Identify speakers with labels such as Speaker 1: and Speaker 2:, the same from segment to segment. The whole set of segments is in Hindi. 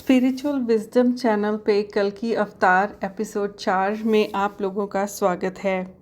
Speaker 1: स्पिरिचुअल विजडम चैनल पे कल की अवतार एपिसोड 4 में आप लोगों का स्वागत है।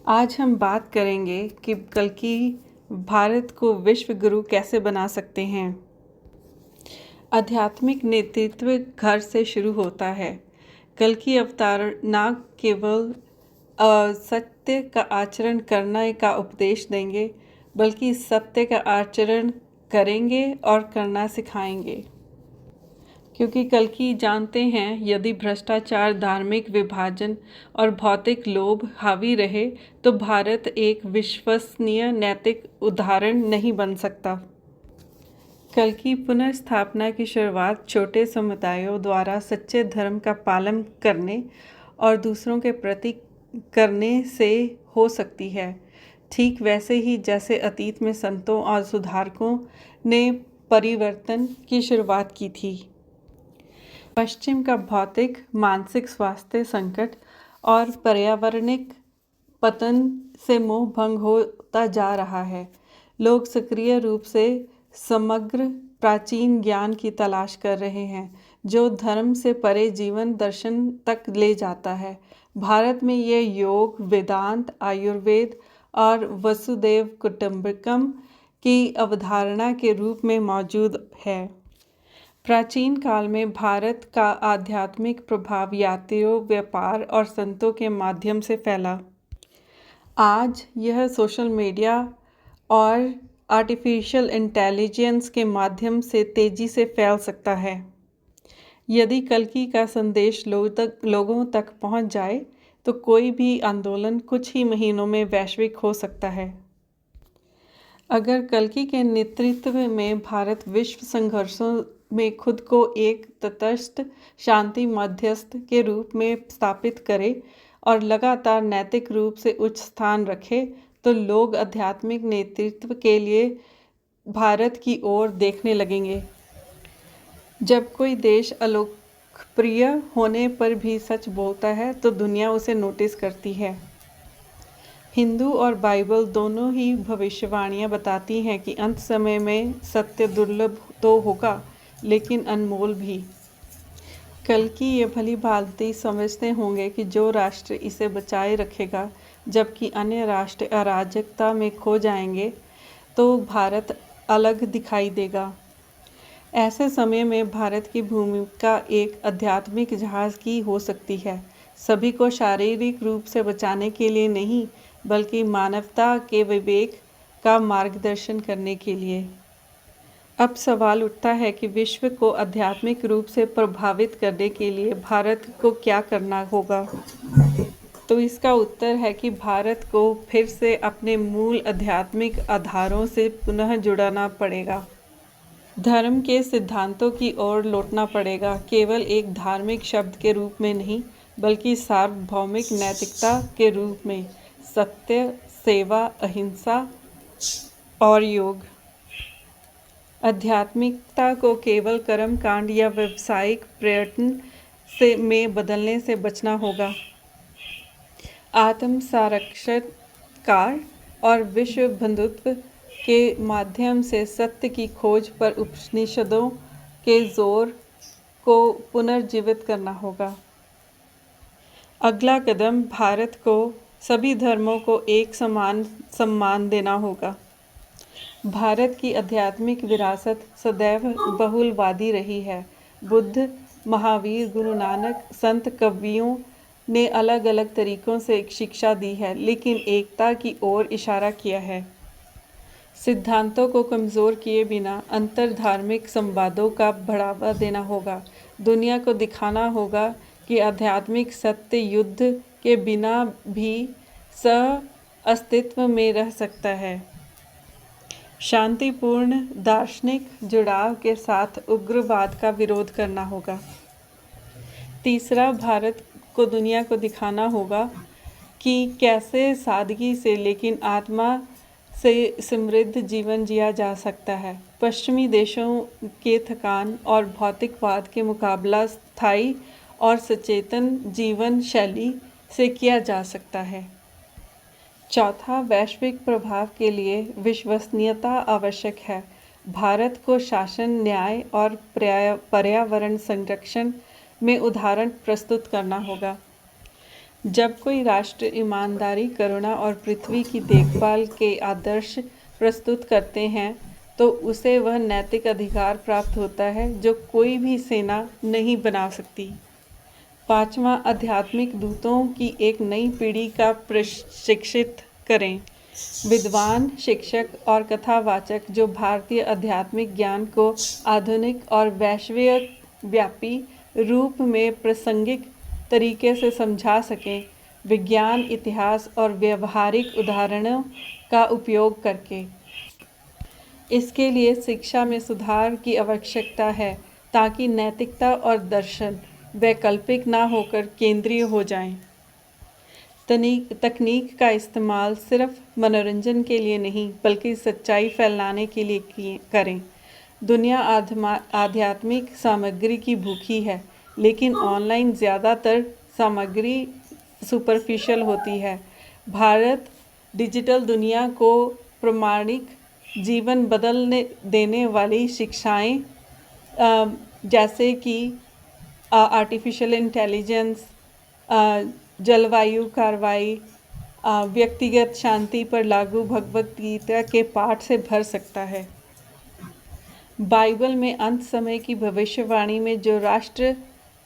Speaker 1: आज हम बात करेंगे कि कल की भारत को विश्व गुरु कैसे बना सकते हैं। आध्यात्मिक नेतृत्व घर से शुरू होता है। कल की अवतार न केवल सत्य का आचरण करने का उपदेश देंगे, बल्कि सत्य का आचरण करेंगे और करना सिखाएंगे। क्योंकि कल की जानते हैं, यदि भ्रष्टाचार, धार्मिक विभाजन और भौतिक लोभ हावी रहे तो भारत एक विश्वसनीय नैतिक उदाहरण नहीं बन सकता। कल की पुनर्स्थापना की शुरुआत छोटे समुदायों द्वारा सच्चे धर्म का पालन करने और दूसरों के प्रति करने से हो सकती है, ठीक वैसे ही जैसे अतीत में संतों और सुधारकों ने परिवर्तन की शुरुआत की थी। पश्चिम का भौतिक मानसिक स्वास्थ्य संकट और पर्यावरणिक पतन से मोह भंग होता जा रहा है। लोग सक्रिय रूप से समग्र प्राचीन ज्ञान की तलाश कर रहे हैं, जो धर्म से परे जीवन दर्शन तक ले जाता है। भारत में यह योग, वेदांत, आयुर्वेद और वसुदेव कुटुंबकम की अवधारणा के रूप में मौजूद है। प्राचीन काल में भारत का आध्यात्मिक प्रभाव यात्रियों, व्यापार और संतों के माध्यम से फैला। आज यह सोशल मीडिया और आर्टिफिशियल इंटेलिजेंस के माध्यम से तेजी से फैल सकता है। यदि कल्कि का संदेश लोगों तक पहुंच जाए तो कोई भी आंदोलन कुछ ही महीनों में वैश्विक हो सकता है। अगर कल्कि के नेतृत्व में भारत विश्व संघर्षों में खुद को एक तटस्थ शांति मध्यस्थ के रूप में स्थापित करे और लगातार नैतिक रूप से उच्च स्थान रखे, तो लोग आध्यात्मिक नेतृत्व के लिए भारत की ओर देखने लगेंगे। जब कोई देश अलोकप्रिय होने पर भी सच बोलता है तो दुनिया उसे नोटिस करती है। हिंदू और बाइबल दोनों ही भविष्यवाणियां बताती हैं कि अंत समय में सत्य दुर्लभ तो होगा, लेकिन अनमोल भी। कल की ये भली भांति समझते होंगे कि जो राष्ट्र इसे बचाए रखेगा जबकि अन्य राष्ट्र अराजकता में खो जाएंगे, तो भारत अलग दिखाई देगा। ऐसे समय में भारत की भूमिका एक आध्यात्मिक जहाज की हो सकती है, सभी को शारीरिक रूप से बचाने के लिए नहीं, बल्कि मानवता के विवेक का मार्गदर्शन करने के लिए। अब सवाल उठता है कि विश्व को आध्यात्मिक रूप से प्रभावित करने के लिए भारत को क्या करना होगा। तो इसका उत्तर है कि भारत को फिर से अपने मूल आध्यात्मिक आधारों से पुनः जुड़ना पड़ेगा। धर्म के सिद्धांतों की ओर लौटना पड़ेगा, केवल एक धार्मिक शब्द के रूप में नहीं, बल्कि सार्वभौमिक नैतिकता के रूप में। सत्य, सेवा, अहिंसा और योग। आध्यात्मिकता को केवल कर्मकांड या व्यावसायिक पर्यटन में बदलने से बचना होगा। आत्म साक्षात्कार और विश्व बंधुत्व के माध्यम से सत्य की खोज पर उपनिषदों के जोर को पुनर्जीवित करना होगा। अगला कदम, भारत को सभी धर्मों को एक समान सम्मान देना होगा। भारत की आध्यात्मिक विरासत सदैव बहुलवादी रही है। बुद्ध, महावीर, गुरु नानक, संत कवियों ने अलग अलग तरीकों से शिक्षा दी है, लेकिन एकता की ओर इशारा किया है। सिद्धांतों को कमज़ोर किए बिना अंतर धार्मिक संवादों का बढ़ावा देना होगा। दुनिया को दिखाना होगा कि आध्यात्मिक सत्य युद्ध के बिना भी सह-अस्तित्व में रह सकता है। शांतिपूर्ण दार्शनिक जुड़ाव के साथ उग्रवाद का विरोध करना होगा। तीसरा, भारत को दुनिया को दिखाना होगा कि कैसे सादगी से लेकिन आत्मा से समृद्ध जीवन जिया जा सकता है। पश्चिमी देशों के थकान और भौतिकवाद के मुकाबला स्थायी और सचेतन जीवन शैली से किया जा सकता है। चौथा, वैश्विक प्रभाव के लिए विश्वसनीयता आवश्यक है। भारत को शासन, न्याय और पर्यावरण संरक्षण में उदाहरण प्रस्तुत करना होगा। जब कोई राष्ट्र ईमानदारी, करुणा और पृथ्वी की देखभाल के आदर्श प्रस्तुत करते हैं तो उसे वह नैतिक अधिकार प्राप्त होता है जो कोई भी सेना नहीं बना सकती। पांचवा, आध्यात्मिक दूतों की एक नई पीढ़ी का प्रशिक्षित करें। विद्वान, शिक्षक और कथावाचक जो भारतीय आध्यात्मिक ज्ञान को आधुनिक और वैश्वव्यापी रूप में प्रासंगिक तरीके से समझा सकें, विज्ञान, इतिहास और व्यवहारिक उदाहरणों का उपयोग करके। इसके लिए शिक्षा में सुधार की आवश्यकता है ताकि नैतिकता और दर्शन वैकल्पिक ना होकर केंद्रीय हो जाएं। तकनीक का इस्तेमाल सिर्फ मनोरंजन के लिए नहीं बल्कि सच्चाई फैलाने के लिए करें। दुनिया आध्यात्मिक सामग्री की भूखी है, लेकिन ऑनलाइन ज़्यादातर सामग्री सुपरफिशियल होती है। भारत डिजिटल दुनिया को प्रामाणिक जीवन बदलने देने वाली शिक्षाएं जैसे कि आर्टिफिशियल इंटेलिजेंस, जलवायु कार्रवाई, व्यक्तिगत शांति पर लागू भगवद गीता के पाठ से भर सकता है। बाइबल में अंत समय की भविष्यवाणी में जो राष्ट्र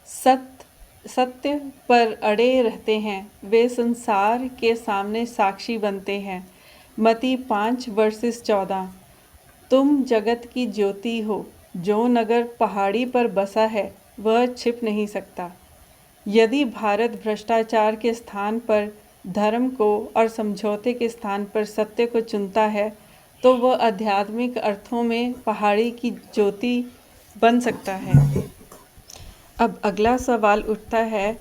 Speaker 1: सत्य पर अड़े रहते हैं वे संसार के सामने साक्षी बनते हैं। मत्ती 5:14। तुम जगत की ज्योति हो, जो नगर पहाड़ी पर बसा है वह छिप नहीं सकता। यदि भारत भ्रष्टाचार के स्थान पर धर्म को और समझौते के स्थान पर सत्य को चुनता है तो वह आध्यात्मिक अर्थों में पहाड़ी की ज्योति बन सकता है। अब अगला सवाल उठता है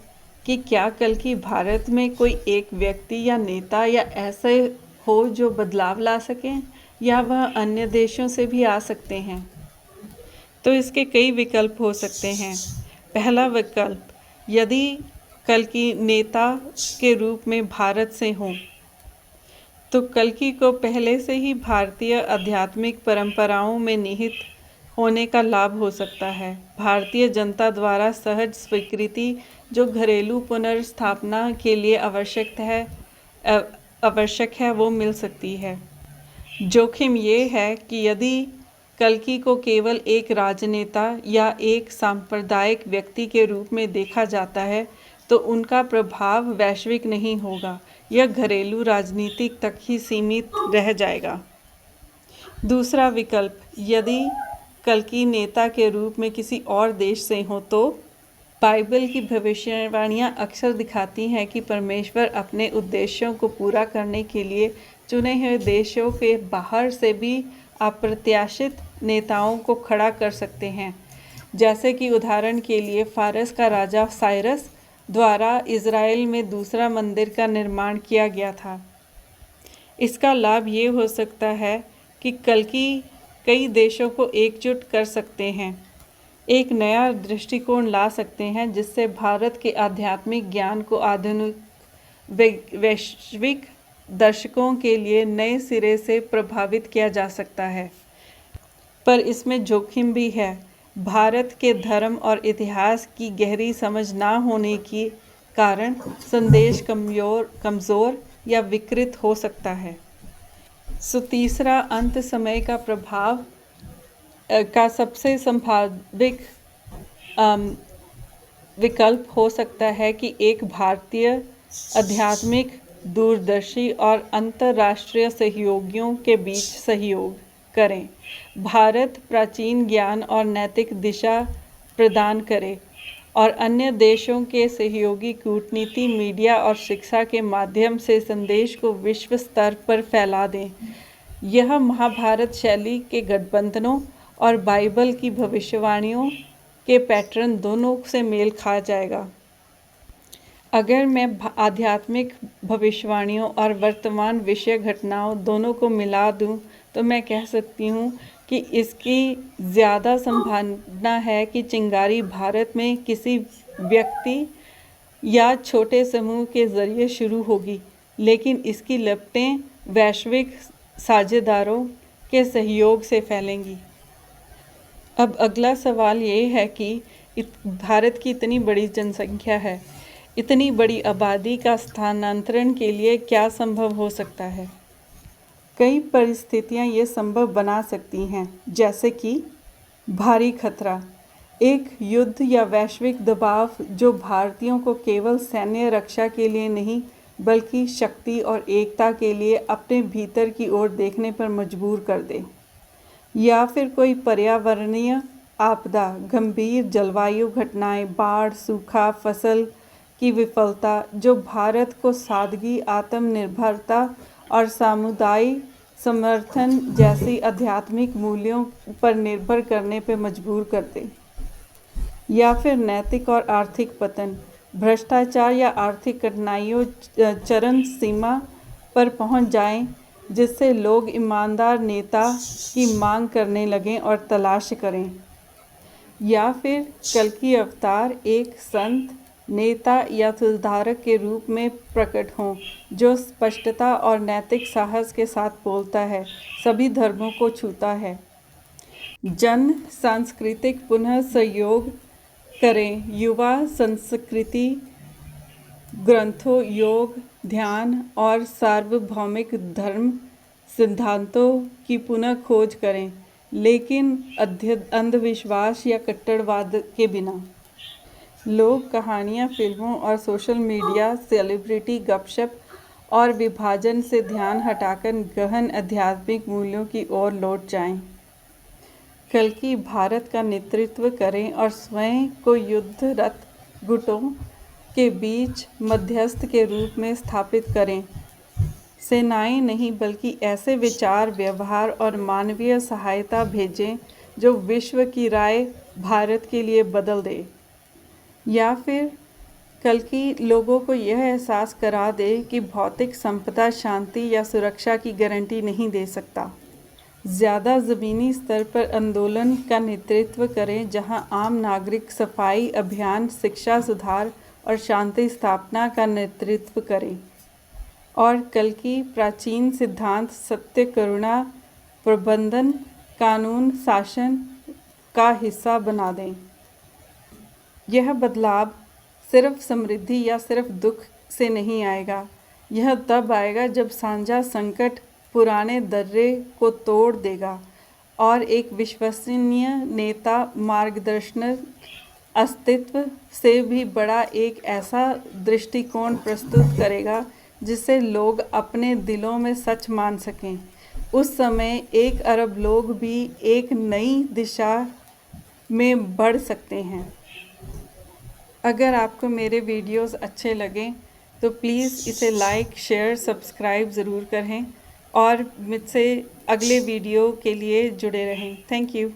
Speaker 1: कि क्या कल की भारत में कोई एक व्यक्ति या नेता या ऐसे हो जो बदलाव ला सकें, या वह अन्य देशों से भी आ सकते हैं? तो इसके कई विकल्प हो सकते हैं। पहला विकल्प, यदि कल्कि नेता के रूप में भारत से हों तो कल्कि को पहले से ही भारतीय आध्यात्मिक परंपराओं में निहित होने का लाभ हो सकता है। भारतीय जनता द्वारा सहज स्वीकृति जो घरेलू पुनर्स्थापना के लिए आवश्यक है वो मिल सकती है। जोखिम ये है कि यदि कल्कि को केवल एक राजनेता या एक सांप्रदायिक व्यक्ति के रूप में देखा जाता है तो उनका प्रभाव वैश्विक नहीं होगा, यह घरेलू राजनीति तक ही सीमित रह जाएगा। दूसरा विकल्प, यदि कल्कि नेता के रूप में किसी और देश से हो तो बाइबल की भविष्यवाणियाँ अक्सर दिखाती हैं कि परमेश्वर अपने उद्देश्यों को पूरा करने के लिए चुने हुए देशों के बाहर से भी अप्रत्याशित नेताओं को खड़ा कर सकते हैं। जैसे कि उदाहरण के लिए फारस का राजा साइरस द्वारा इज़राइल में दूसरा मंदिर का निर्माण किया गया था। इसका लाभ ये हो सकता है कि कल्कि कई देशों को एकजुट कर सकते हैं, एक नया दृष्टिकोण ला सकते हैं जिससे भारत के आध्यात्मिक ज्ञान को आधुनिक वैश्विक दर्शकों के लिए नए सिरे से प्रभावित किया जा सकता है। पर इसमें जोखिम भी है। भारत के धर्म और इतिहास की गहरी समझ ना होने के कारण संदेश कमज़ोर या विकृत हो सकता है। तीसरा, अंत समय का प्रभाव का सबसे संभावित विकल्प हो सकता है कि एक भारतीय आध्यात्मिक दूरदर्शी और अंतर्राष्ट्रीय सहयोगियों के बीच सहयोग करें। भारत प्राचीन ज्ञान और नैतिक दिशा प्रदान करे और अन्य देशों के सहयोगी कूटनीति, मीडिया और शिक्षा के माध्यम से संदेश को विश्व स्तर पर फैला दें। यह महाभारत शैली के गठबंधनों और बाइबल की भविष्यवाणियों के पैटर्न दोनों से मेल खा जाएगा। अगर मैं आध्यात्मिक भविष्यवाणियों और वर्तमान विषय घटनाओं दोनों को मिला दूं तो मैं कह सकती हूँ कि इसकी ज़्यादा संभावना है कि चिंगारी भारत में किसी व्यक्ति या छोटे समूह के ज़रिए शुरू होगी, लेकिन इसकी लपटें वैश्विक साझेदारों के सहयोग से फैलेंगी। अब अगला सवाल ये है कि भारत की इतनी बड़ी जनसंख्या है, इतनी बड़ी आबादी का स्थानांतरण के लिए क्या संभव हो सकता है? कई परिस्थितियां ये संभव बना सकती हैं, जैसे कि भारी खतरा, एक युद्ध या वैश्विक दबाव जो भारतीयों को केवल सैन्य रक्षा के लिए नहीं बल्कि शक्ति और एकता के लिए अपने भीतर की ओर देखने पर मजबूर कर दे। या फिर कोई पर्यावरणीय आपदा, गंभीर जलवायु घटनाएं, बाढ़, सूखा, फसल की विफलता जो भारत को सादगी, आत्मनिर्भरता और सामुदायिक समर्थन जैसी आध्यात्मिक मूल्यों पर निर्भर करने पर मजबूर कर दे। या फिर नैतिक और आर्थिक पतन, भ्रष्टाचार या आर्थिक कठिनाइयों चरम सीमा पर पहुंच जाएं, जिससे लोग ईमानदार नेता की मांग करने लगें और तलाश करें। या फिर कल्कि अवतार एक संत, नेता या सुधारक के रूप में प्रकट हों, जो स्पष्टता और नैतिक साहस के साथ बोलता है, सभी धर्मों को छूता है। जन सांस्कृतिक पुनः सहयोग करें, युवा संस्कृति ग्रंथों, योग, ध्यान और सार्वभौमिक धर्म सिद्धांतों की पुनः खोज करें, लेकिन अंधविश्वास या कट्टरवाद के बिना। लोग कहानियाँ, फिल्मों और सोशल मीडिया, सेलिब्रिटी गपशप और विभाजन से ध्यान हटाकर गहन आध्यात्मिक मूल्यों की ओर लौट जाएं। कल्कि भारत का नेतृत्व करें और स्वयं को युद्धरत गुटों के बीच मध्यस्थ के रूप में स्थापित करें। सेनाएं नहीं बल्कि ऐसे विचार, व्यवहार और मानवीय सहायता भेजें जो विश्व की राय भारत के लिए बदल दे। या फिर कल्कि लोगों को यह एहसास करा दे कि भौतिक संपदा शांति या सुरक्षा की गारंटी नहीं दे सकता। ज़्यादा ज़मीनी स्तर पर आंदोलन का नेतृत्व करें, जहां आम नागरिक सफाई अभियान, शिक्षा सुधार और शांति स्थापना का नेतृत्व करें। और कल्कि प्राचीन सिद्धांत सत्य, करुणा, प्रबंधन, कानून, शासन का हिस्सा बना दें। यह बदलाव सिर्फ समृद्धि या सिर्फ दुख से नहीं आएगा, यह तब आएगा जब साझा संकट पुराने दर्रे को तोड़ देगा और एक विश्वसनीय नेता मार्गदर्शन अस्तित्व से भी बड़ा एक ऐसा दृष्टिकोण प्रस्तुत करेगा जिसे लोग अपने दिलों में सच मान सकें। उस समय 1 अरब लोग भी एक नई दिशा में बढ़ सकते हैं। अगर आपको मेरे वीडियोस अच्छे लगें तो प्लीज़ इसे लाइक, शेयर, सब्सक्राइब ज़रूर करें और मुझसे अगले वीडियो के लिए जुड़े रहें। Thank you.